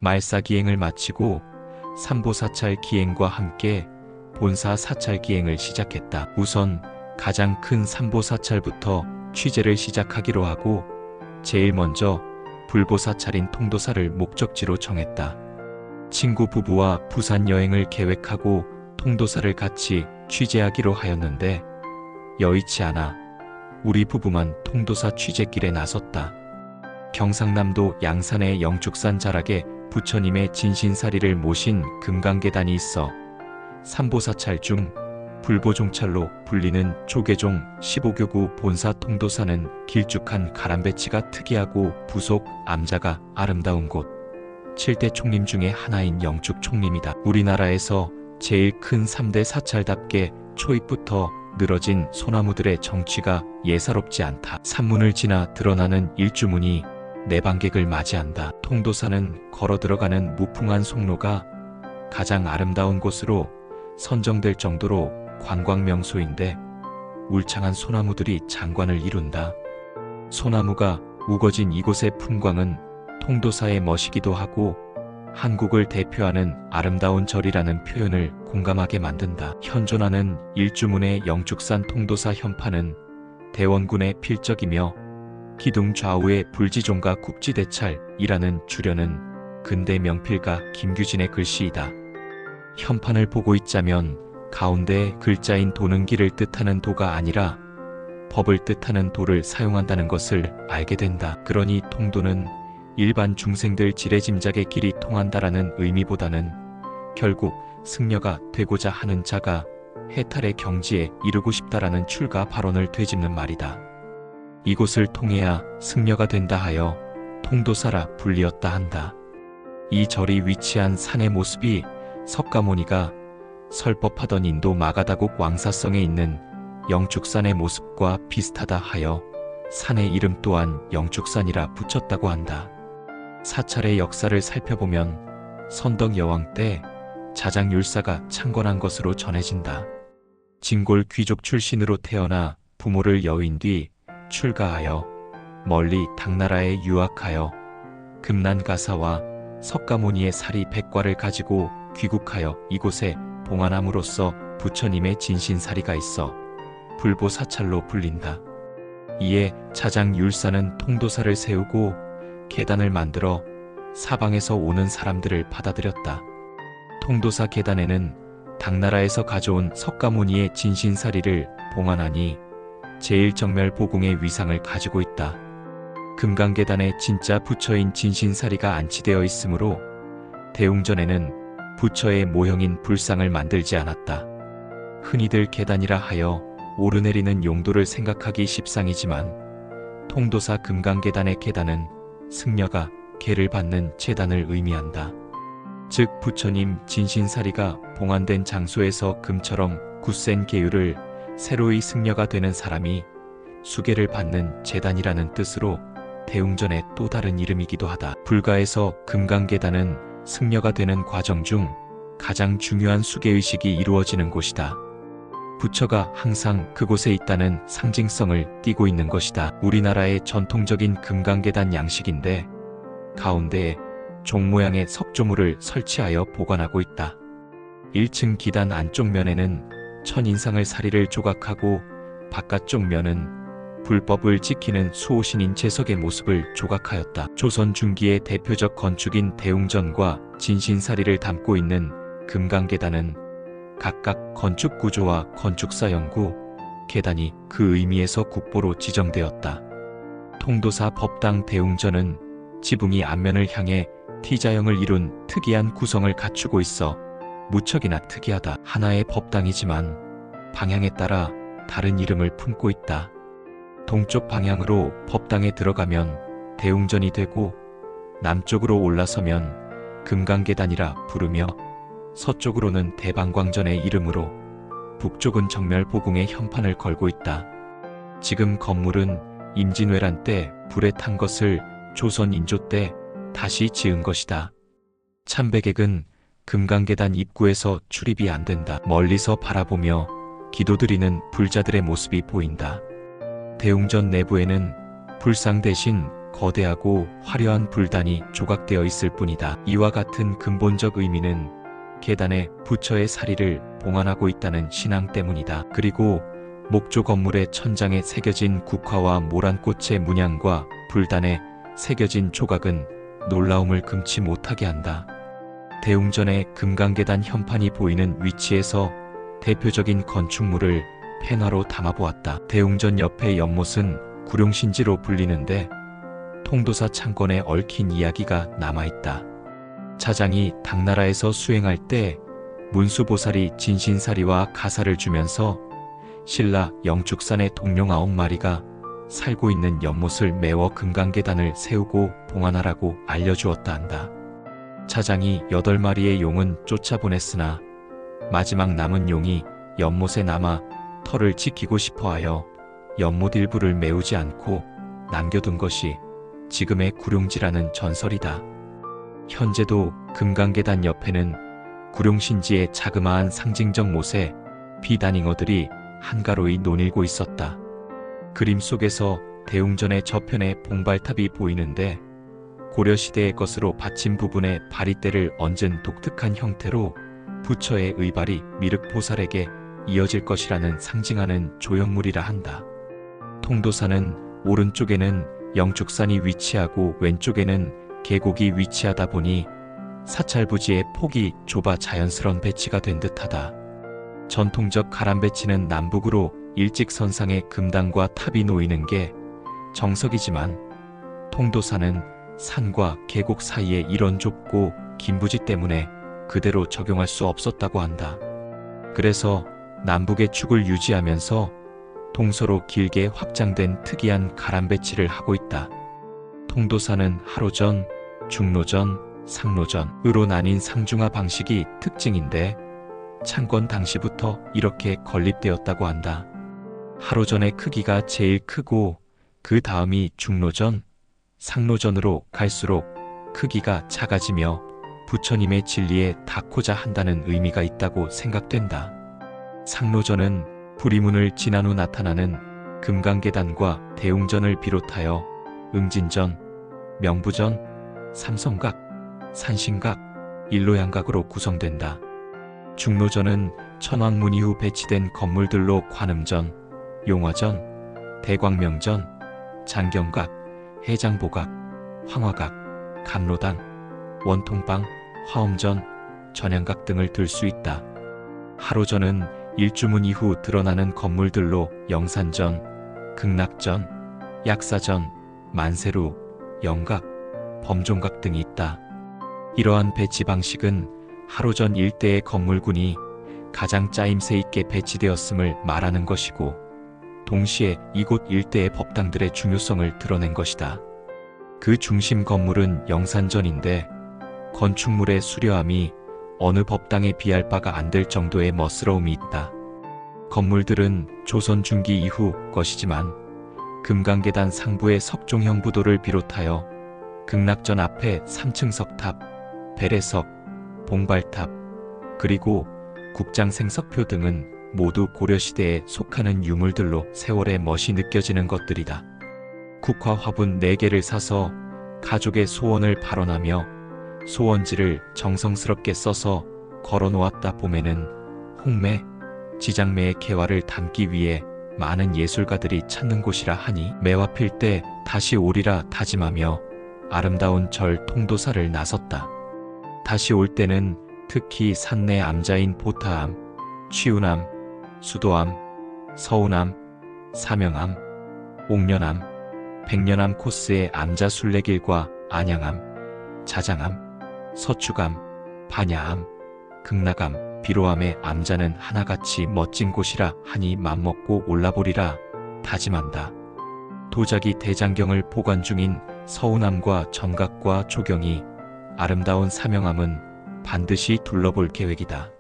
말사기행을 마치고 삼보사찰 기행과 함께 본사 사찰 기행을 시작했다. 우선 가장 큰 삼보사찰부터 취재를 시작하기로 하고 제일 먼저 불보사찰인 통도사를 목적지로 정했다. 친구 부부와 부산 여행을 계획하고 통도사를 같이 취재하기로 하였는데 여의치 않아 우리 부부만 통도사 취재길에 나섰다. 경상남도 양산의 영축산 자락에 부처님의 진신사리를 모신 금강계단이 있어 삼보사찰 중 불보종찰로 불리는 조계종 15교구 본사 통도사는 길쭉한 가람배치가 특이하고 부속 암자가 아름다운 곳 7대 총림 중에 하나인 영축 총림이다. 우리나라에서 제일 큰 3대 사찰답게 초입부터 늘어진 소나무들의 정취가 예사롭지 않다. 산문을 지나 드러나는 일주문이 내방객을 맞이한다. 통도사는 걸어 들어가는 무풍한 송로가 가장 아름다운 곳으로 선정될 정도로 관광명소인데 울창한 소나무들이 장관을 이룬다. 소나무가 우거진 이곳의 풍광은 통도사의 멋이기도 하고 한국을 대표하는 아름다운 절이라는 표현을 공감하게 만든다. 현존하는 일주문의 영축산 통도사 현판은 대원군의 필적이며 기둥 좌우에 불지종과 국지대찰이라는 주려는 근대 명필가 김규진의 글씨이다. 현판을 보고 있자면 가운데에 글자인 도는 길을 뜻하는 도가 아니라 법을 뜻하는 도를 사용한다는 것을 알게 된다. 그러니 통도는 일반 중생들 지레짐작의 길이 통한다라는 의미보다는 결국 승려가 되고자 하는 자가 해탈의 경지에 이르고 싶다라는 출가 발언을 되짚는 말이다. 이곳을 통해야 승려가 된다 하여 통도사라 불리었다 한다. 이 절이 위치한 산의 모습이 석가모니가 설법하던 인도 마가다국 왕사성에 있는 영축산의 모습과 비슷하다 하여 산의 이름 또한 영축산이라 붙였다고 한다. 사찰의 역사를 살펴보면 선덕 여왕 때 자장율사가 창건한 것으로 전해진다. 진골 귀족 출신으로 태어나 부모를 여인 뒤 출가하여 멀리 당나라에 유학하여 금난가사와 석가모니의 사리 백과를 가지고 귀국하여 이곳에 봉안함으로써 부처님의 진신사리가 있어 불보사찰로 불린다. 이에 자장율사는 통도사를 세우고 계단을 만들어 사방에서 오는 사람들을 받아들였다. 통도사 계단에는 당나라에서 가져온 석가모니의 진신사리를 봉안하니 제일정멸보궁의 위상을 가지고 있다. 금강계단에 진짜 부처인 진신사리가 안치되어 있으므로 대웅전에는 부처의 모형인 불상을 만들지 않았다. 흔히들 계단이라 하여 오르내리는 용도를 생각하기 십상이지만 통도사 금강계단의 계단은 승려가 계를 받는 제단을 의미한다. 즉 부처님 진신사리가 봉안된 장소에서 금처럼 굳센 계율을 새로이 승려가 되는 사람이 수계를 받는 제단이라는 뜻으로 대웅전의 또 다른 이름이기도 하다. 불가에서 금강계단은 승려가 되는 과정 중 가장 중요한 수계의식이 이루어지는 곳이다. 부처가 항상 그곳에 있다는 상징성을 띠고 있는 것이다. 우리나라의 전통적인 금강계단 양식인데 가운데에 종 모양의 석조물을 설치하여 보관하고 있다. 1층 기단 안쪽 면에는 천인상을 사리를 조각하고 바깥쪽 면은 불법을 지키는 수호신인 재석의 모습을 조각하였다. 조선 중기의 대표적 건축인 대웅전과 진신사리를 담고 있는 금강계단은 각각 건축 구조와 건축사 연구, 계단이 그 의미에서 국보로 지정되었다. 통도사 법당 대웅전은 지붕이 앞면을 향해 T자형을 이룬 특이한 구성을 갖추고 있어 무척이나 특이하다. 하나의 법당이지만 방향에 따라 다른 이름을 품고 있다. 동쪽 방향으로 법당에 들어가면 대웅전이 되고 남쪽으로 올라서면 금강계단이라 부르며 서쪽으로는 대방광전의 이름으로 북쪽은 정멸보궁의 현판을 걸고 있다. 지금 건물은 임진왜란 때 불에 탄 것을 조선 인조 때 다시 지은 것이다. 참배객은 금강계단 입구에서 출입이 안 된다. 멀리서 바라보며 기도드리는 불자들의 모습이 보인다. 대웅전 내부에는 불상 대신 거대하고 화려한 불단이 조각되어 있을 뿐이다. 이와 같은 근본적 의미는 계단에 부처의 사리를 봉안하고 있다는 신앙 때문이다. 그리고 목조 건물의 천장에 새겨진 국화와 모란꽃의 문양과 불단에 새겨진 조각은 놀라움을 금치 못하게 한다. 대웅전의 금강계단 현판이 보이는 위치에서 대표적인 건축물을 펜화로 담아보았다. 대웅전 옆의 연못은 구룡신지로 불리는데 통도사 창건에 얽힌 이야기가 남아있다. 차장이 당나라에서 수행할 때 문수보살이 진신사리와 가사를 주면서 신라 영축산의 동룡 9마리가 살고 있는 연못을 메워 금강계단을 세우고 봉안하라고 알려주었다 한다. 차장이 8마리의 용은 쫓아보냈으나 마지막 남은 용이 연못에 남아 터를 지키고 싶어하여 연못 일부를 메우지 않고 남겨둔 것이 지금의 구룡지라는 전설이다. 현재도 금강계단 옆에는 구룡신지의 자그마한 상징적 못에 비단잉어들이 한가로이 논일고 있었다. 그림 속에서 대웅전의 저편에 봉발탑이 보이는데 고려시대의 것으로 받침 부분에 바리대를 얹은 독특한 형태로 부처의 의발이 미륵보살에게 이어질 것이라는 상징하는 조형물이라 한다. 통도사는 오른쪽에는 영축산이 위치하고 왼쪽에는 계곡이 위치하다 보니 사찰부지의 폭이 좁아 자연스런 배치가 된 듯하다. 전통적 가람배치는 남북으로 일직선상에 금당과 탑이 놓이는 게 정석이지만 통도사는 산과 계곡 사이에 이런 좁고 긴 부지 때문에 그대로 적용할 수 없었다고 한다. 그래서 남북의 축을 유지하면서 동서로 길게 확장된 특이한 가람배치를 하고 있다. 통도사는 하로전, 중로전, 상로전으로 나뉜 상중하 방식이 특징인데 창건 당시부터 이렇게 건립되었다고 한다. 하로전의 크기가 제일 크고 그 다음이 중로전, 상로전으로 갈수록 크기가 작아지며 부처님의 진리에 닿고자 한다는 의미가 있다고 생각된다. 상로전은 불이문을 지난 후 나타나는 금강계단과 대웅전을 비롯하여 응진전, 명부전, 삼성각, 산신각, 일로양각으로 구성된다. 중로전은 천왕문 이후 배치된 건물들로 관음전, 용화전, 대광명전, 장경각, 해장보각, 황화각, 감로당, 원통방, 화엄전, 전양각 등을 들 수 있다. 하로전은 일주문 이후 드러나는 건물들로 영산전, 극락전, 약사전, 만세루, 영각, 범종각 등이 있다. 이러한 배치 방식은 하로전 일대의 건물군이 가장 짜임새 있게 배치되었음을 말하는 것이고 동시에 이곳 일대의 법당들의 중요성을 드러낸 것이다. 그 중심 건물은 영산전인데 건축물의 수려함이 어느 법당에 비할 바가 안 될 정도의 멋스러움이 있다. 건물들은 조선 중기 이후 것이지만 금강계단 상부의 석종형 부도를 비롯하여 극락전 앞에 3층 석탑, 배례석, 봉발탑, 그리고 국장생석표 등은 모두 고려시대에 속하는 유물들로 세월의 멋이 느껴지는 것들이다. 국화 화분 4개를 사서 가족의 소원을 발언하며 소원지를 정성스럽게 써서 걸어놓았다 봄에는 홍매, 지장매의 개화를 담기 위해 많은 예술가들이 찾는 곳이라 하니 매화 필 때 다시 오리라 다짐하며 아름다운 절 통도사를 나섰다. 다시 올 때는 특히 산내 암자인 보타암, 취우암, 수도암, 서운암, 사명암, 옥년암, 백년암 코스의 암자 순례길과 안양암, 자장암, 서축암, 반야암, 극락암, 비로암의 암자는 하나같이 멋진 곳이라 하니 맘먹고 올라보리라 다짐한다. 도자기 대장경을 보관 중인 서운암과 정각과 조경이 아름다운 사명암은 반드시 둘러볼 계획이다.